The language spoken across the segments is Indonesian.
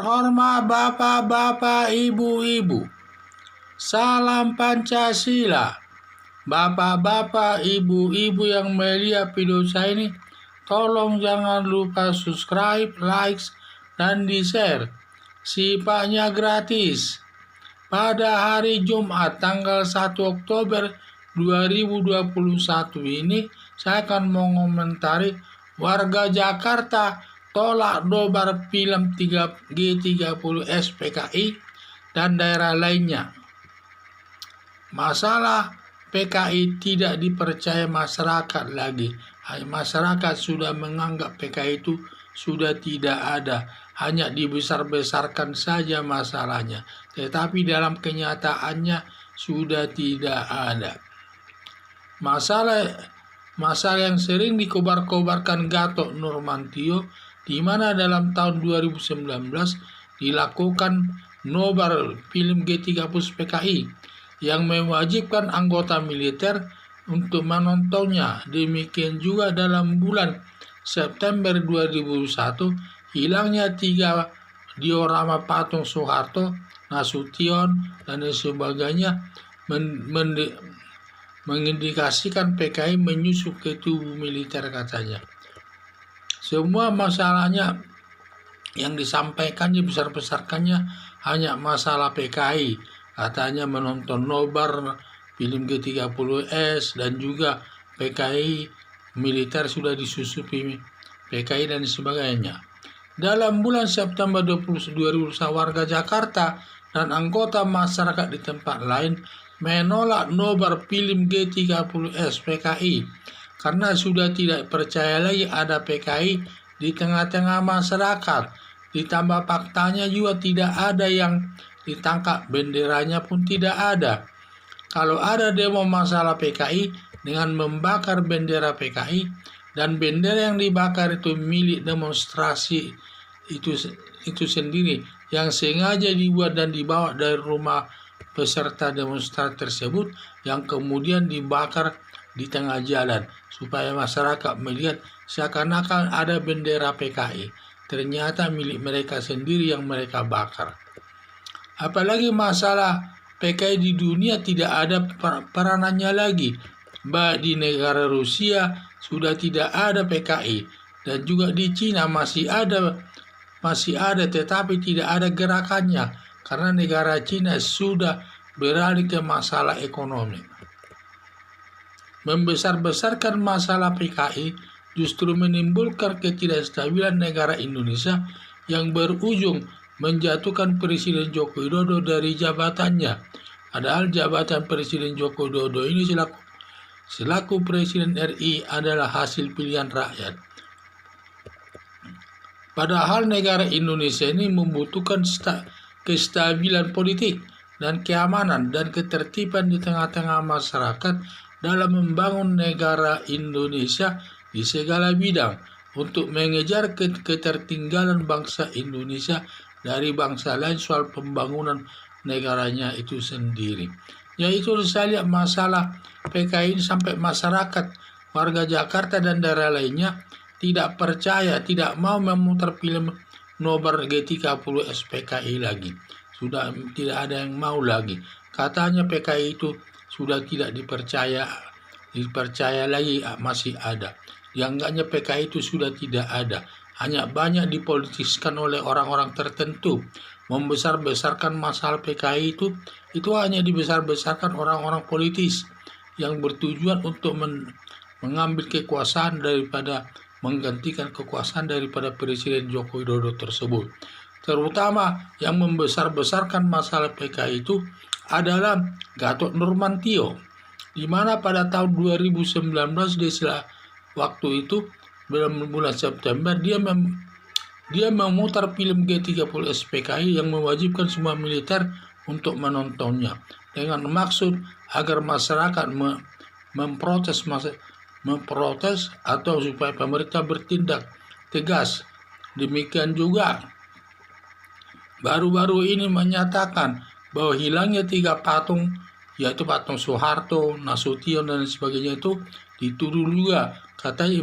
terhormat bapak-bapak, ibu-ibu. Salam Pancasila. Bapak-bapak, ibu-ibu yang melihat video saya ini, tolong jangan lupa subscribe, like, dan di-share. Sifatnya gratis. Pada hari Jumat tanggal 1 Oktober 2021 ini, saya akan mengomentari warga Jakarta tolak nobar film G30S PKI dan daerah lainnya. Masalah PKI tidak dipercaya masyarakat lagi. Masyarakat sudah menganggap PKI itu sudah tidak ada, hanya dibesar-besarkan saja masalahnya, tetapi dalam kenyataannya sudah tidak ada. Masalah yang sering dikobar-kobarkan Gatot Nurmantio, di mana dalam tahun 2019 dilakukan nobar film G30 PKI yang mewajibkan anggota militer untuk menontonnya. Demikian juga dalam bulan September 2001, hilangnya 3 diorama patung Soeharto, Nasution, dan sebagainya mengindikasikan PKI menyusup ke tubuh militer katanya. Semua masalahnya yang disampaikannya besar-besarkannya hanya masalah PKI. Katanya menonton nobar film G30S dan juga PKI militer sudah disusupi PKI dan sebagainya. Dalam bulan September 2021, warga Jakarta dan anggota masyarakat di tempat lain menolak nobar film G30S PKI karena sudah tidak percaya lagi ada PKI di tengah-tengah masyarakat. Ditambah faktanya juga tidak ada yang ditangkap, benderanya pun tidak ada. Kalau ada demo masalah PKI dengan membakar bendera PKI, dan bendera yang dibakar itu milik demonstrasi itu sendiri, yang sengaja dibuat dan dibawa dari rumah peserta demonstrasi tersebut, yang kemudian dibakar di tengah jalan supaya masyarakat melihat seakan-akan ada bendera PKI, ternyata milik mereka sendiri yang mereka bakar. Apalagi masalah PKI di dunia tidak ada peranannya lagi. Baik di negara Rusia sudah tidak ada PKI, dan juga di Cina masih ada tetapi tidak ada gerakannya karena negara Cina sudah beralih ke masalah ekonomi. Membesar-besarkan masalah PKI justru menimbulkan ketidakstabilan negara Indonesia yang berujung menjatuhkan Presiden Joko Widodo dari jabatannya. Padahal jabatan Presiden Joko Widodo ini selaku Presiden RI adalah hasil pilihan rakyat. Padahal negara Indonesia ini membutuhkan kestabilan politik dan keamanan dan ketertiban di tengah-tengah masyarakat dalam membangun negara Indonesia di segala bidang untuk mengejar ketertinggalan bangsa Indonesia dari bangsa lain soal pembangunan negaranya itu sendiri. Yaitu saya lihat masalah PKI ini sampai masyarakat, warga Jakarta dan daerah lainnya tidak percaya, tidak mau memutar film nobar G30S PKI lagi. Sudah tidak ada yang mau lagi. Katanya PKI itu sudah tidak dipercaya lagi, masih ada. Yang enggaknya PKI itu sudah tidak ada. Hanya banyak dipolitiskan oleh orang-orang tertentu. Membesar-besarkan masalah PKI itu hanya dibesar-besarkan orang-orang politis yang bertujuan untuk mengambil kekuasaan daripada menggantikan kekuasaan daripada Presiden Joko Widodo tersebut. Terutama yang membesar-besarkan masalah PKI itu adalah Gatot Nurmantio, di mana pada tahun 2019 waktu itu bulan September dia memutar film G30S PKI yang mewajibkan semua militer untuk menontonnya dengan maksud agar masyarakat memprotes atau supaya pemerintah bertindak tegas. Demikian juga baru-baru ini menyatakan bahwa hilangnya 3 patung, yaitu patung Soeharto, Nasution, dan sebagainya itu dituduh juga katanya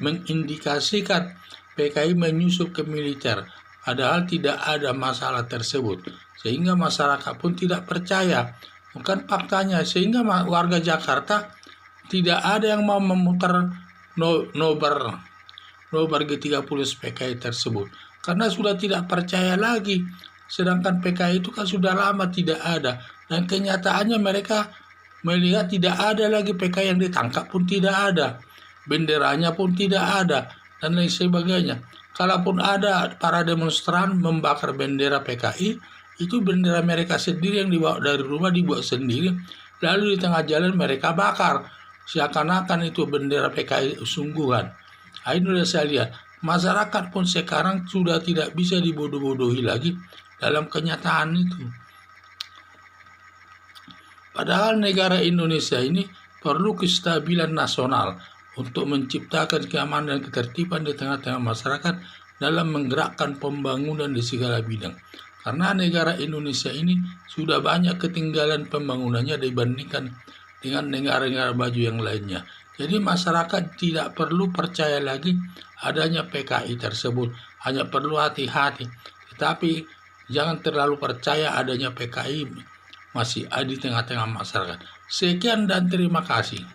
mengindikasikan PKI menyusup ke militer. padahal tidak ada masalah tersebut, sehingga masyarakat pun tidak percaya. Bukan faktanya, sehingga warga Jakarta tidak ada yang mau memutar nobar G30 PKI tersebut, karena sudah tidak percaya lagi. Sedangkan PKI itu kan sudah lama tidak ada, dan kenyataannya mereka melihat tidak ada lagi PKI yang ditangkap pun tidak ada, benderanya pun tidak ada, dan lain sebagainya. Kalaupun ada para demonstran membakar bendera PKI, itu bendera mereka sendiri yang dibawa dari rumah, dibuat sendiri, lalu di tengah jalan mereka bakar, seakan-akan itu bendera PKI sungguhan. Ini sudah saya lihat, masyarakat pun sekarang sudah tidak bisa dibodoh-bodohi lagi dalam kenyataan itu. Padahal negara Indonesia ini perlu kestabilan nasional untuk menciptakan keamanan dan ketertiban di tengah-tengah masyarakat dalam menggerakkan pembangunan di segala bidang. Karena negara Indonesia ini sudah banyak ketinggalan pembangunannya dibandingkan dengan negara-negara maju yang lainnya. Jadi masyarakat tidak perlu percaya lagi adanya PKI tersebut, hanya perlu hati-hati. Tetapi jangan terlalu percaya adanya PKI masih ada di tengah-tengah masyarakat. Sekian dan terima kasih.